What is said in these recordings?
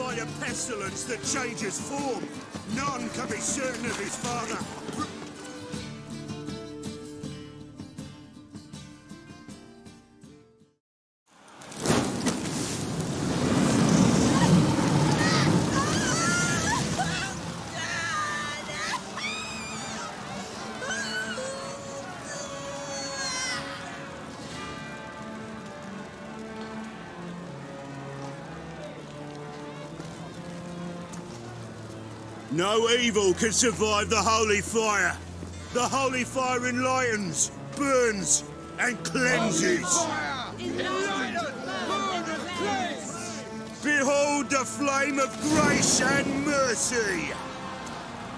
like a pestilence that changes form. None can be certain of his father. No evil can survive the holy fire. The holy fire enlightens, burns, and cleanses. Behold the flame of grace and mercy.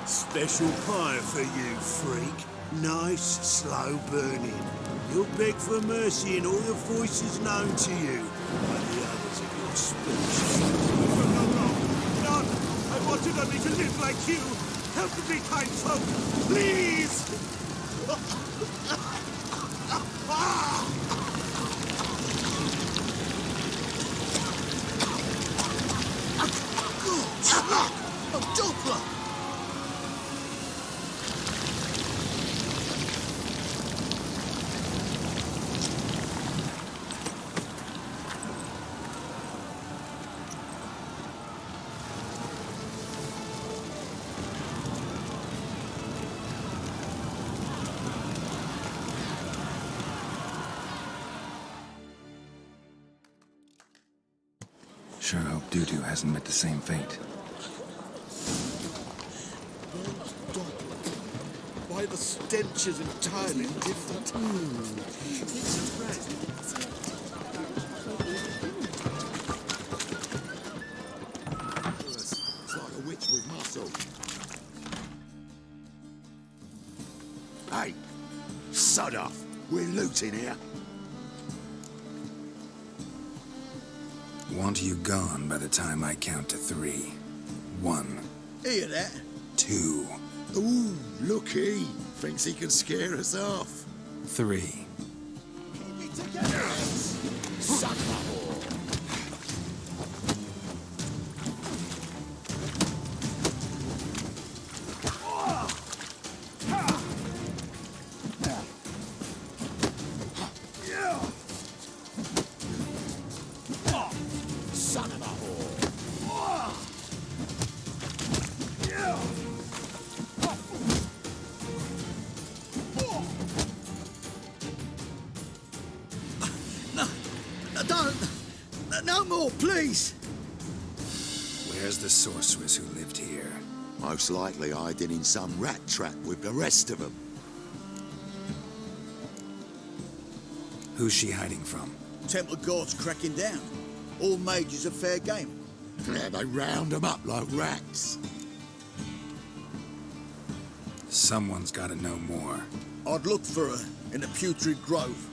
Special pyre for you, freak. Nice, slow burning. You'll beg for mercy in all the voices known to you by the others of your species. I wanted only to live like you. Help me, kind folk, please! A Doppler! Sure hope Dudu hasn't met the same fate. Why the stench is entirely different. It's like a witch with muscle. Hey, sod off. We're looting here. Want you gone by the time I count to 3. 1. Hear that? 2. Ooh, look he. Thinks he can scare us off. 3. Keep it together! Suck up. No more, please! Where's the sorceress who lived here? Most likely hiding in some rat trap with the rest of them. Who's she hiding from? Temple guards cracking down. All mages are fair game. Yeah, they round them up like rats. Someone's gotta know more. I'd look for her in the Putrid Grove.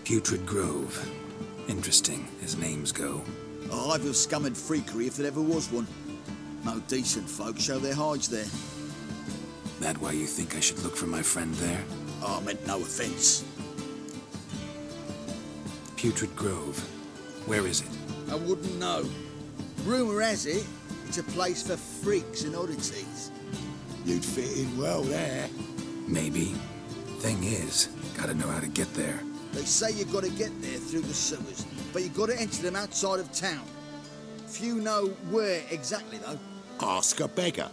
Putrid Grove. Interesting, as names go. A hive of scum and freakery if there ever was one. No decent folk show their hides there. That why you think I should look for my friend there? I meant no offence. Putrid Grove. Where is it? I wouldn't know. Rumour has it, it's a place for freaks and oddities. You'd fit in well there. Maybe. Thing is, gotta know how to get there. They say you gotta get there through the sewers, but you gotta enter them outside of town. Few know where exactly, though. Ask a beggar.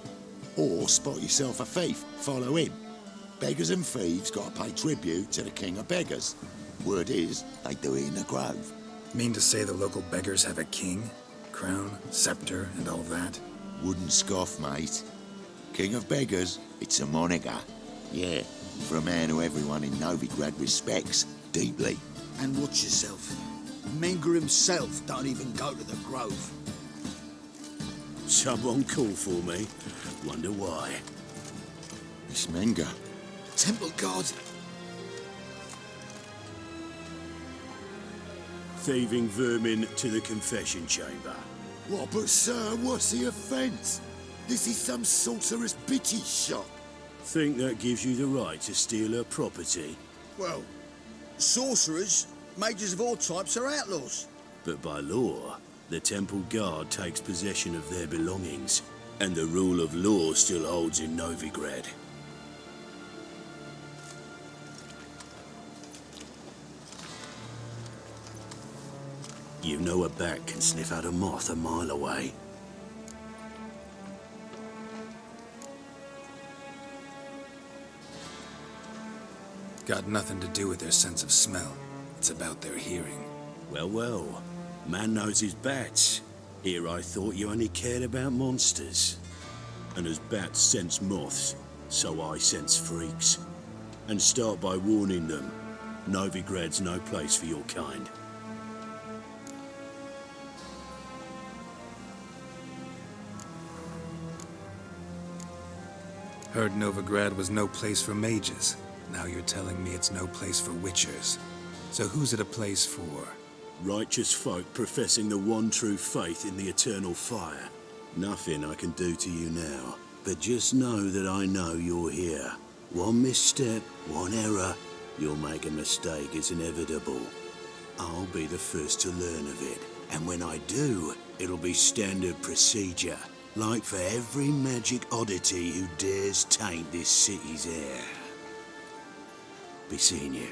Or spot yourself a thief. Follow him. Beggars and thieves gotta pay tribute to the king of beggars. Word is, they do it in the grove. Mean to say the local beggars have a king? Crown, scepter, and all that? Wouldn't scoff, mate. King of beggars, it's a moniker. Yeah, for a man who everyone in Novigrad respects deeply. And watch yourself. Menger himself don't even go to the grove. Someone call for me. Wonder why. It's Menger. Temple guard. Thieving vermin to the confession chamber. What, but sir, what's the offence? This is some sorceress bitchy shop. Think that gives you the right to steal her property? Well, sorcerers, mages of all types are outlaws. But by law, the temple guard takes possession of their belongings, and the rule of law still holds in Novigrad. You know a bat can sniff out a moth a mile away. Got nothing to do with their sense of smell. It's about their hearing. Well, well. Man knows his bats. Here I thought you only cared about monsters. And as bats sense moths, so I sense freaks. And start by warning them, Novigrad's no place for your kind. Heard Novigrad was no place for mages. Now you're telling me it's no place for witchers. So who's it a place for? Righteous folk professing the one true faith in the eternal fire. Nothing I can do to you now, but just know that I know you're here. One misstep, one error, you'll make a mistake, it's inevitable. I'll be the first to learn of it, and when I do, it'll be standard procedure, like for every magic oddity who dares taint this city's air. Be seeing you.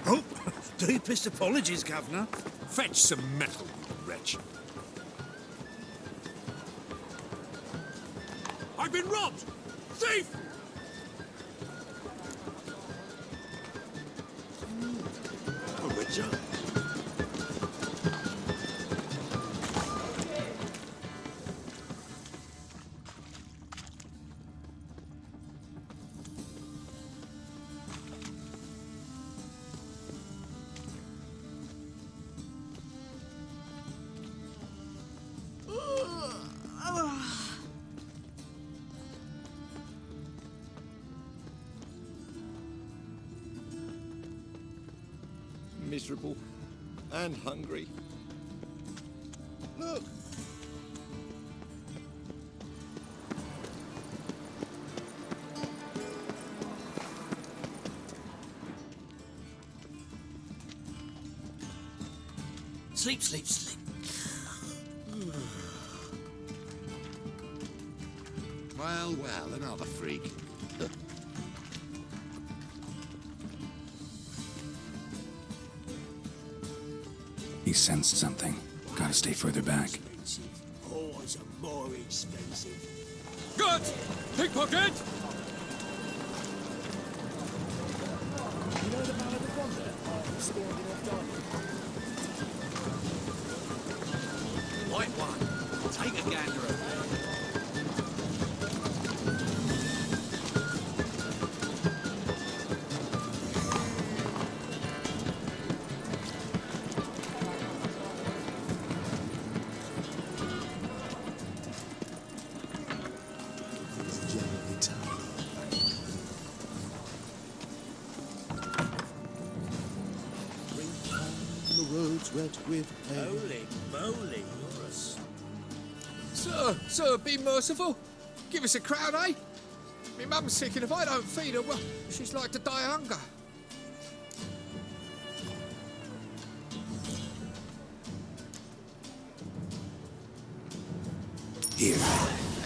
Oh, deepest apologies, Governor. Fetch some metal, you wretch. I've been robbed! Thief! Oh, Richard. Miserable and hungry. Look! Sleep, sleep, sleep. Well, well, another freak. He sensed something. Gotta stay further back. Whores are more expensive. Good! Pickpocket! White one. Take a gander of that. Wet with Holy moly, you're a... Sir, be merciful. Give us a crown, eh? My mum's sick, and if I don't feed her, well, she's like to die of hunger. Here.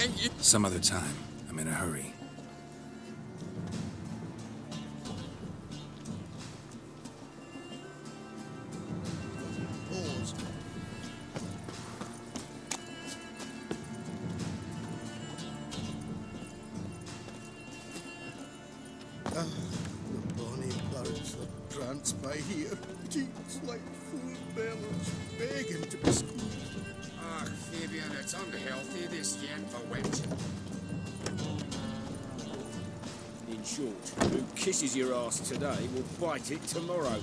And you... Some other time. I'm in a hurry. The bonny birds that prance by here, teats like full bellows, begging to be squeezed. Ach, Fabian, it's unhealthy, this yen for wet. In short. Who kisses your ass today will bite it tomorrow.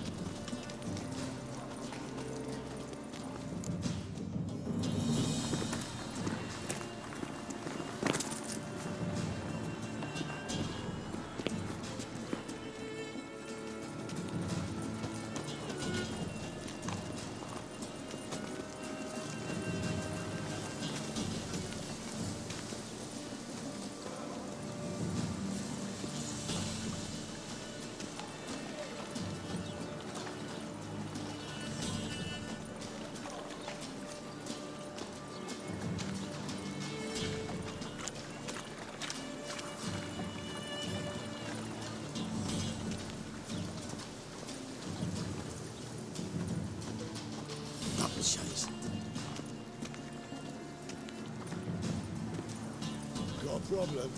Chase. Got a problem?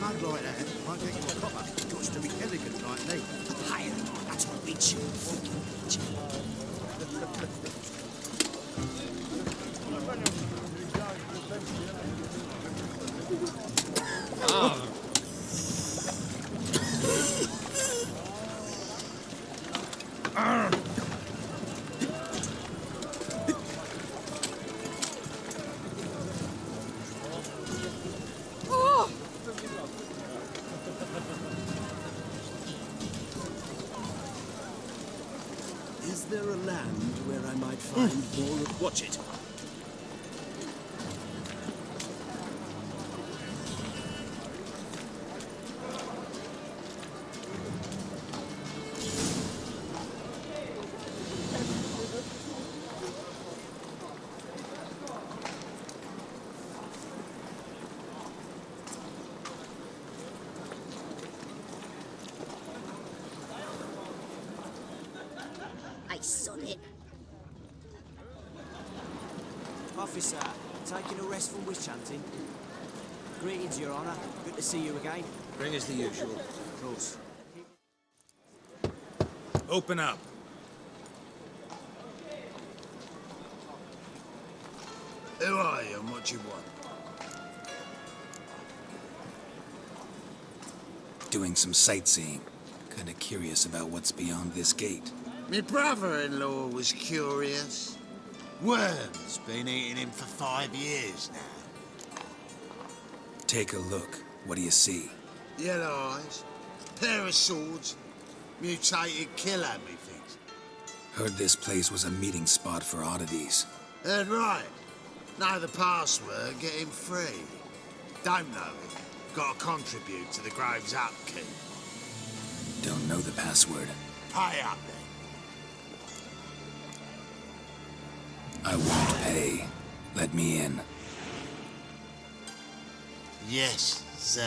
Mud like that won't get you a copper. It got to be elegant like me. Hey, that's what we chew. Is there a land where I might find more of... Watch it. I sod it. Officer, taking a rest from witch hunting. Greetings, Your Honour. Good to see you again. Bring us the usual. Of course. Open up. Who are you and what you want? Doing some sightseeing. Kinda curious about what's beyond this gate. My brother-in-law was curious. Worm's been eating him for 5 years now. Take a look. What do you see? Yellow eyes, pair of swords, mutated killer, methinks. Heard this place was a meeting spot for oddities. Heard right. Know the password, get him free. Don't know it. Got to contribute to the Grove's upkeep. Don't know the password. Pay up then. I won't pay. Let me in. Yes, sir.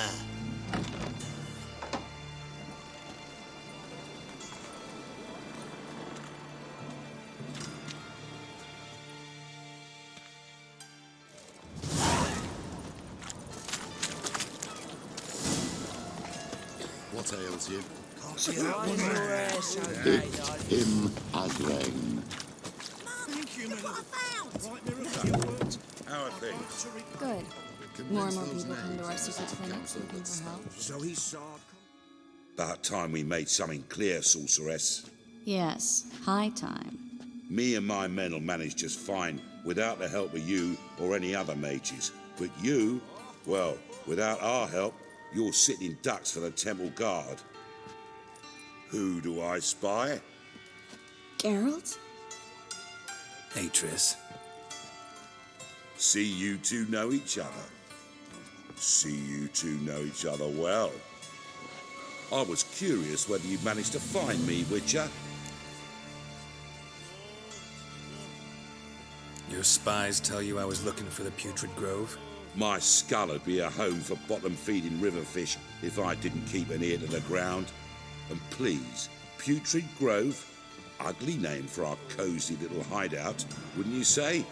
What ails you? Can't see that one Him again. Thank you, my love. Right, Mirabelle. How are things? Good. More and more people come to our secret clinics looking for help. So he's Sard. About time we made something clear, sorceress. Yes, high time. Me and my men will manage just fine without the help of you or any other mages. But you, well, without our help, you're sitting ducks for the temple guard. Who do I spy? Geralt? Hey, Triss. See you two know each other. See you two know each other well. I was curious whether you'd managed to find me, Witcher. Your spies tell you I was looking for the Putrid Grove? My skull would be a home for bottom-feeding river fish if I didn't keep an ear to the ground. And please, Putrid Grove, ugly name for our cosy little hideout, wouldn't you say?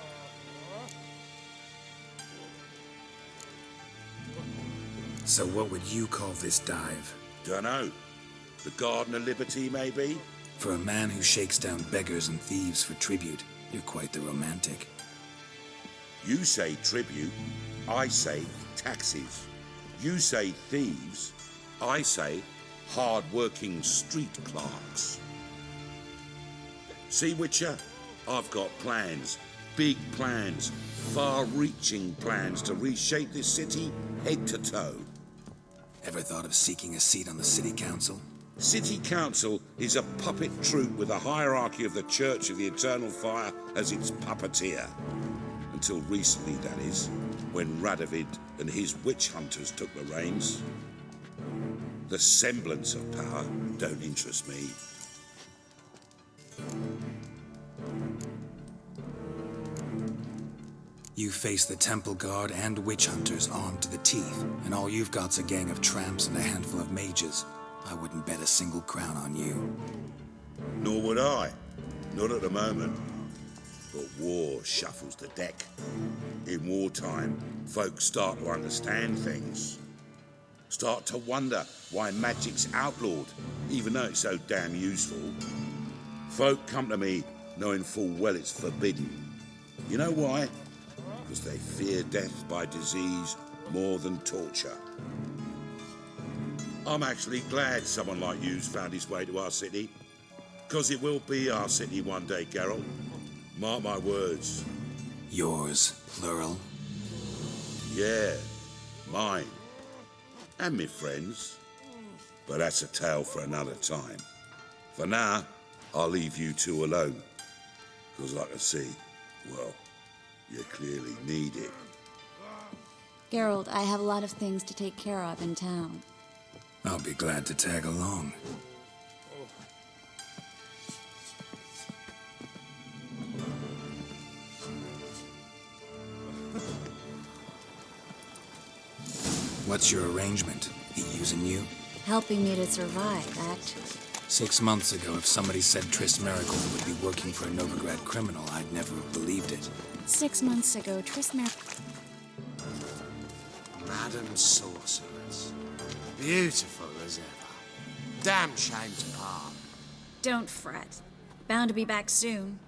So what would you call this dive? Dunno. The Garden of Liberty, maybe? For a man who shakes down beggars and thieves for tribute, you're quite the romantic. You say tribute, I say taxes. You say thieves, I say hard-working street clerks. See, Witcher? I've got plans. Big plans. Far-reaching plans to reshape this city head to toe. Ever thought of seeking a seat on the city council? City Council is a puppet troupe with a hierarchy of the Church of the Eternal Fire as its puppeteer. Until recently, that is, when Radovid and his witch hunters took the reins. The semblance of power don't interest me. You face the Temple Guard and witch hunters armed to the teeth, and all you've got's a gang of tramps and a handful of mages. I wouldn't bet a single crown on you. Nor would I. Not at the moment. But war shuffles the deck. In wartime, folks start to understand things. Start to wonder why magic's outlawed, even though it's so damn useful. Folk come to me knowing full well it's forbidden. You know why? Because they fear death by disease more than torture. I'm actually glad someone like you's found his way to our city. Because it will be our city one day, Geralt. Mark my words. Yours, plural? Yeah, mine. And me friends. But that's a tale for another time. For now, I'll leave you two alone. Because like I see, well, you clearly need it. Geralt, I have a lot of things to take care of in town. I'll be glad to tag along. What's your arrangement? He using you? Helping me to survive, actually. 6 months ago, if somebody said Triss Merigold would be working for a Novigrad criminal, I'd never have believed it. 6 months ago, Triss Merigold... Madam Sorceress. Beautiful as ever. Damn shame to part. Don't fret. Bound to be back soon.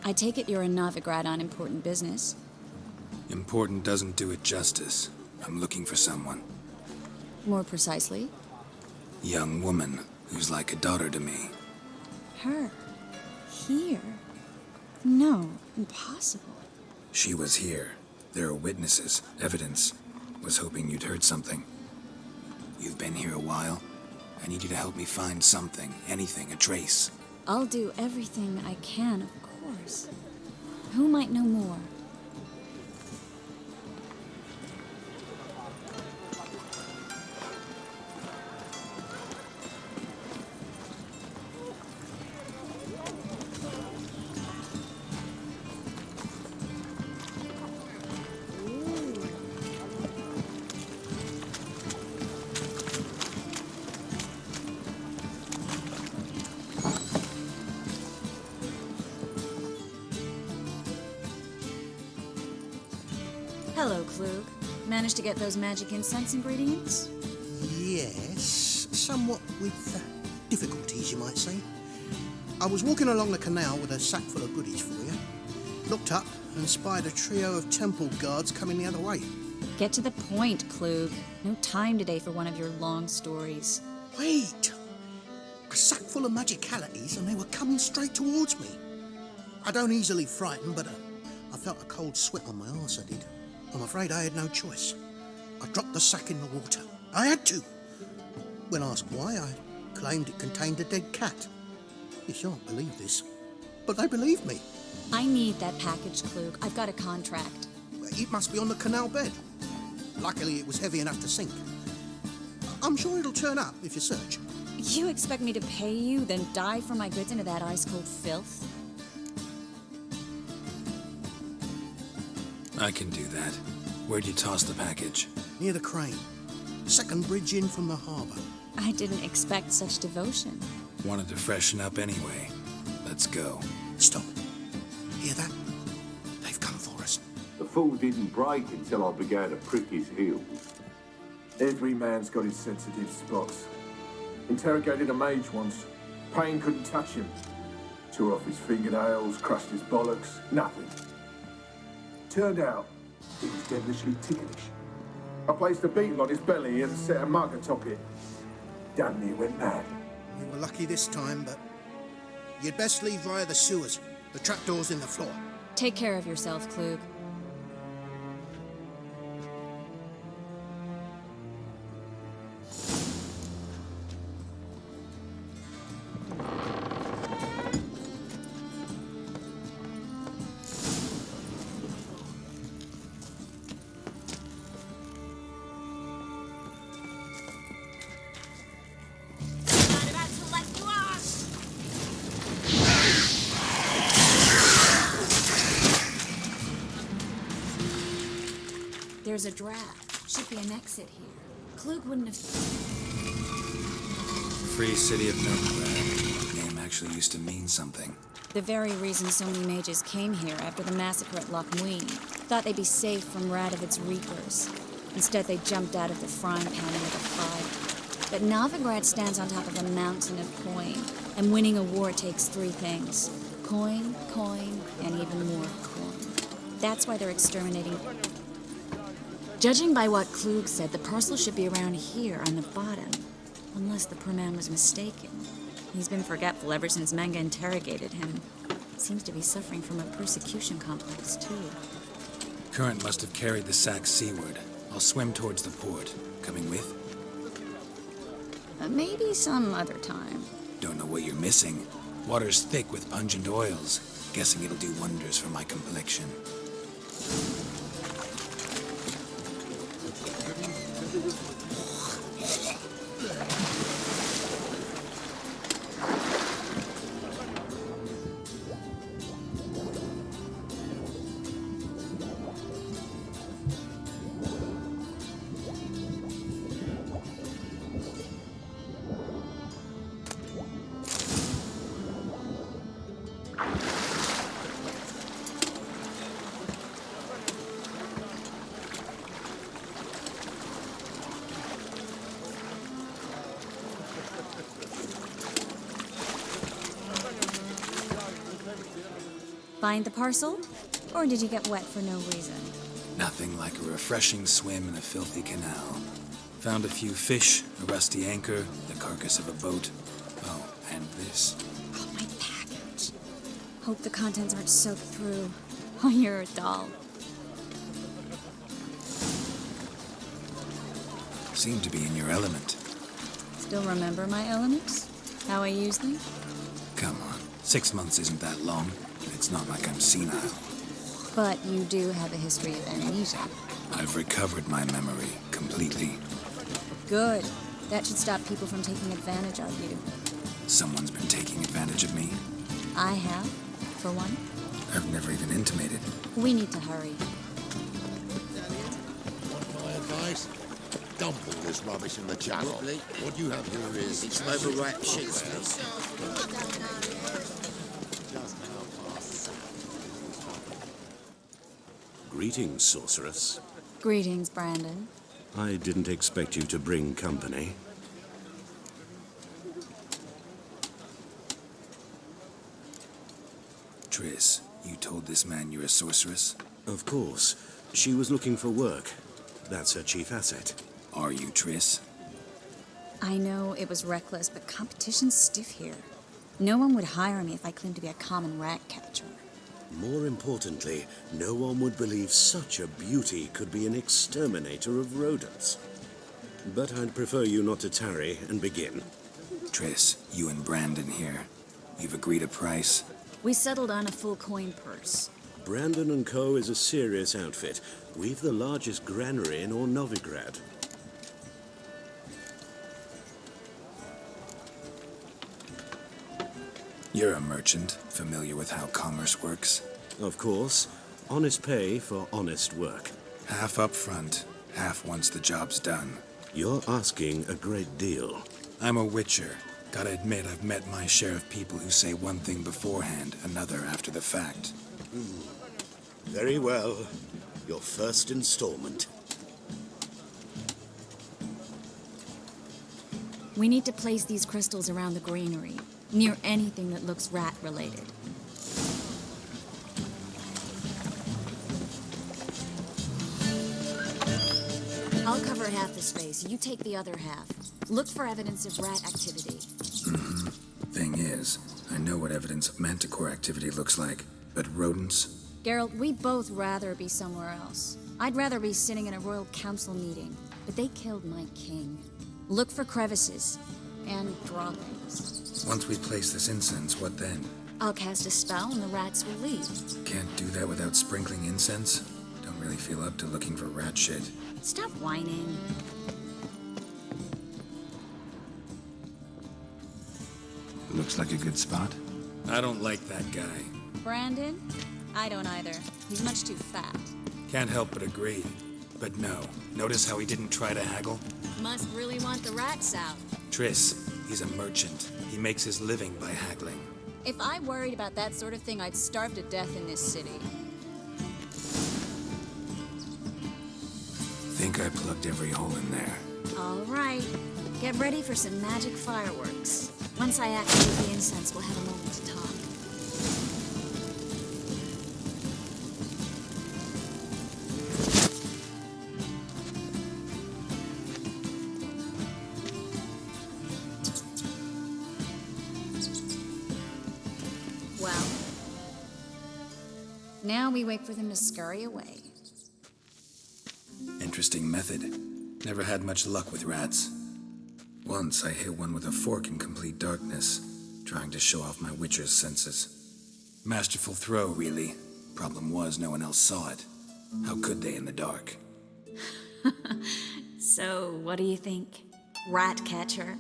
I take it you're in Novigrad on important business. Important doesn't do it justice. I'm looking for someone. More precisely? Young woman who's like a daughter to me. Her? Here? No, impossible. She was here. There are witnesses, evidence. Was hoping you'd heard something. You've been here a while. I need you to help me find something, anything, a trace. I'll do everything I can, of course. Who might know more? Hello, Klug. Managed to get those magic incense ingredients? Yes, somewhat with difficulties, you might say. I was walking along the canal with a sack full of goodies for you. Looked up and spied a trio of temple guards coming the other way. Get to the point, Klug. No time today for one of your long stories. Wait! A sack full of magicalities and they were coming straight towards me. I don't easily frighten, but I felt a cold sweat on my arse, I did. I'm afraid I had no choice. I dropped the sack in the water. I had to. When asked why, I claimed it contained a dead cat. You shan't believe this, but they believed me. I need that package, Klug. I've got a contract. It must be on the canal bed. Luckily, it was heavy enough to sink. I'm sure it'll turn up if you search. You expect me to pay you, then dive for my goods into that ice-cold filth? I can do that. Where'd you toss the package? Near the crane. Second bridge in from the harbour. I didn't expect such devotion. Wanted to freshen up anyway. Let's Let's go. Stop. Hear that? They've come for us. The fool didn't break until I began to prick his heels. Every man's got his sensitive spots. Interrogated a mage once. Pain couldn't touch him. Tore off his fingernails, crushed his bollocks, nothing. Turned out, he was devilishly ticklish. I placed a beetle on his belly and set a mug atop it. Damn near went mad. You were lucky this time, but you'd best leave via the sewers. The trapdoor's in the floor. Take care of yourself, Klug. There's a draft. Should be an exit here. Klug wouldn't have... Free City of Novigrad. Name actually used to mean something. The very reason so many mages came here after the massacre at Loc Muinne. Thought they'd be safe from Radovic's reapers. Instead, they jumped out of the frying pan into the fire. But Novigrad stands on top of a mountain of coin, and winning a war takes three things. Coin, coin, and even more coin. That's why they're exterminating... Judging by what Klug said, the parcel should be around here on the bottom. Unless the poor man was mistaken. He's been forgetful ever since Manga interrogated him. Seems to be suffering from a persecution complex, too. Current must have carried the sack seaward. I'll swim towards the port. Coming with? Maybe some other time. Don't know what you're missing. Water's thick with pungent oils. Guessing it'll do wonders for my complexion. Find the parcel? Or did you get wet for no reason? Nothing like a refreshing swim in a filthy canal. Found a few fish, a rusty anchor, the carcass of a boat. Oh, and this. Oh, my package. Hope the contents aren't soaked through. Oh, you're a doll. Seem to be in your element. Still remember my elements? How I use them? Come on. 6 months isn't that long. It's not like I'm senile. But you do have a history of amnesia. I've recovered my memory completely. Good. That should stop people from taking advantage of you. Someone's been taking advantage of me. I have, for one. I've never even intimated. We need to hurry. Want my advice? Dump all this rubbish in the channel. What you have here is... Some overripe sheets, please. Greetings, sorceress. Greetings, Brandon. I didn't expect you to bring company. Triss, you told this man you're a sorceress? Of course. She was looking for work. That's her chief asset. Are you, Triss? I know it was reckless, but competition's stiff here. No one would hire me if I claimed to be a common rat catcher. More importantly, no one would believe such a beauty could be an exterminator of rodents. But I'd prefer you not to tarry and begin. Triss, you and Brandon here. You've agreed a price? We settled on a full coin purse. Brandon & Co. is a serious outfit. We've the largest granary in all Novigrad. You're a merchant, familiar with how commerce works? Of course. Honest pay for honest work. Half up front, half once the job's done. You're asking a great deal. I'm a witcher. Gotta admit, I've met my share of people who say one thing beforehand, another after the fact. Very well. Your first installment. We need to place these crystals around the granary, near anything that looks rat-related. I'll cover half the space, you take the other half. Look for evidence of rat activity. Thing is, I know what evidence of manticore activity looks like, but rodents? Geralt, we'd both rather be somewhere else. I'd rather be sitting in a royal council meeting, but they killed my king. Look for crevices and droppings. Once we place this incense, what then? I'll cast a spell and the rats will leave. Can't do that without sprinkling incense? Don't really feel up to looking for rat shit. Stop whining. Looks like a good spot. I don't like that guy. Brandon? I don't either. He's much too fat. Can't help but agree. But no. Notice how he didn't try to haggle? Must really want the rats out. Triss, he's a merchant. He makes his living by haggling. If I worried about that sort of thing, I'd starve to death in this city. Think I plugged every hole in there. All right. Get ready for some magic fireworks. Once I activate the incense, we'll have a moment to talk. Well, now we wait for them to scurry away. Interesting method. Never had much luck with rats. Once I hit one with a fork in complete darkness, trying to show off my witcher's senses. Masterful throw, really. Problem was, no one else saw it. How could they in the dark? So, what do you think? Rat catcher?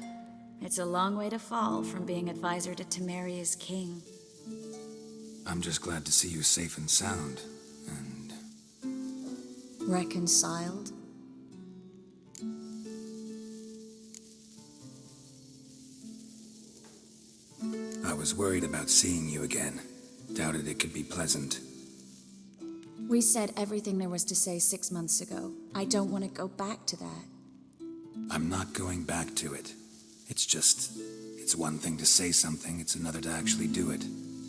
It's a long way to fall from being advisor to Temeria's king. I'm just glad to see you safe and sound, and... Reconciled? I was worried about seeing you again. Doubted it could be pleasant. We said everything there was to say 6 months ago. I don't want to go back to that. I'm not going back to it. It's just... It's one thing to say something, it's another to actually do it.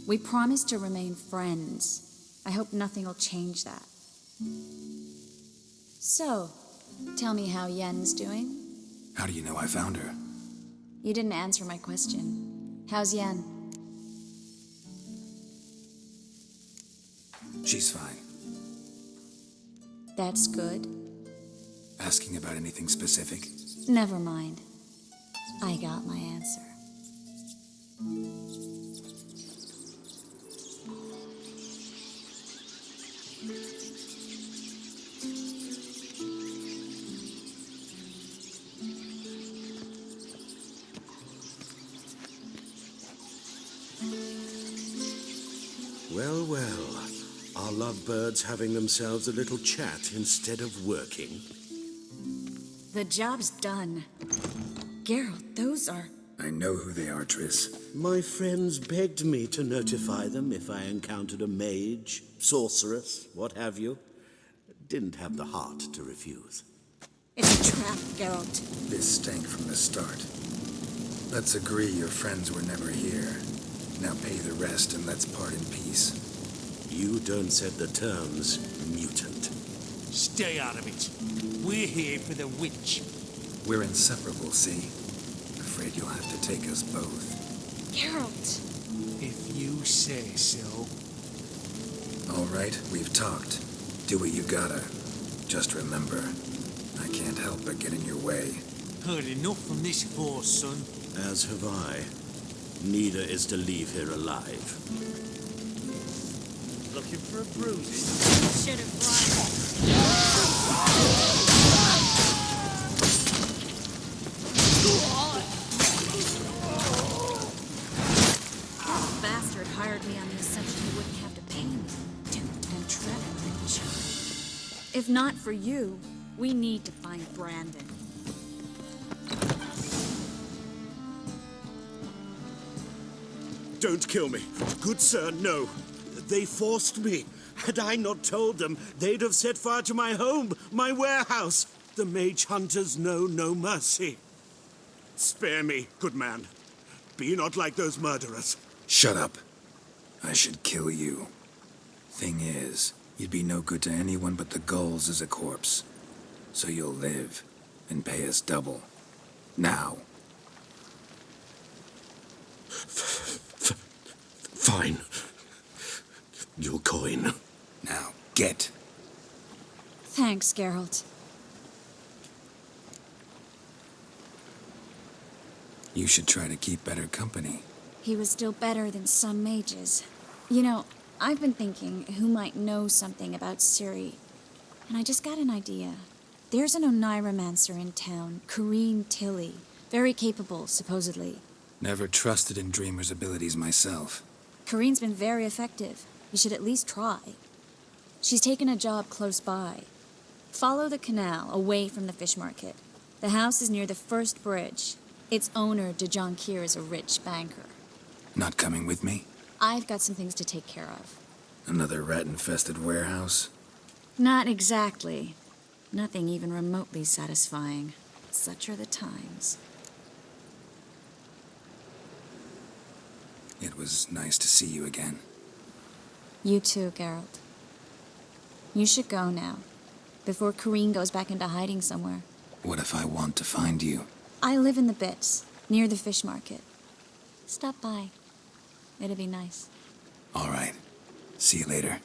We promised to remain friends. I hope nothing will change that. So, tell me how Yen's doing? How do you know I found her? You didn't answer my question. How's Yen? She's fine. That's good. Asking about anything specific? Never mind. I got my answer. Well, well. Are lovebirds having themselves a little chat instead of working? The job's done. Geralt, those are... I know who they are, Triss. My friends begged me to notify them if I encountered a mage, sorceress, what have you. Didn't have the heart to refuse. It's a trap, Geralt. This stank from the start. Let's agree your friends were never here. Now pay the rest and let's part in peace. You don't set the terms, mutant. Stay out of it. We're here for the witch. We're inseparable, see? Afraid you'll have to take us both. Geralt! If you say so. All right, we've talked. Do what you gotta. Just remember, I can't help but get in your way. Heard enough from this horse, son. As have I. Neither is to leave here alive. Looking for a bruising? Should have run. That bastard hired me on the assumption he wouldn't have to pay me. Duped and trapped. If not for you, we need to find Brandon. Don't kill me. Good sir, no. They forced me. Had I not told them, they'd have set fire to my home, my warehouse. The mage hunters know no mercy. Spare me, good man. Be not like those murderers. Shut up. I should kill you. Thing is, you'd be no good to anyone but the gulls as a corpse. So you'll live and pay us double. Now. Fine. Your coin. Now, get. Thanks, Geralt. You should try to keep better company. He was still better than some mages. You know, I've been thinking who might know something about Ciri, and I just got an idea. There's an Oneiromancer in town, Corrine Tilly. Very capable, supposedly. Never trusted in Dreamer's abilities myself. Corrine's been very effective. You should at least try. She's taken a job close by. Follow the canal, away from the fish market. The house is near the first bridge. Its owner, de Jonquier, is a rich banker. Not coming with me? I've got some things to take care of. Another rat-infested warehouse? Not exactly. Nothing even remotely satisfying. Such are the times. It was nice to see you again. You too, Geralt. You should go now, before Corrine goes back into hiding somewhere. What if I want to find you? I live in the Bits, near the fish market. Stop by. It'll be nice. All right. See you later.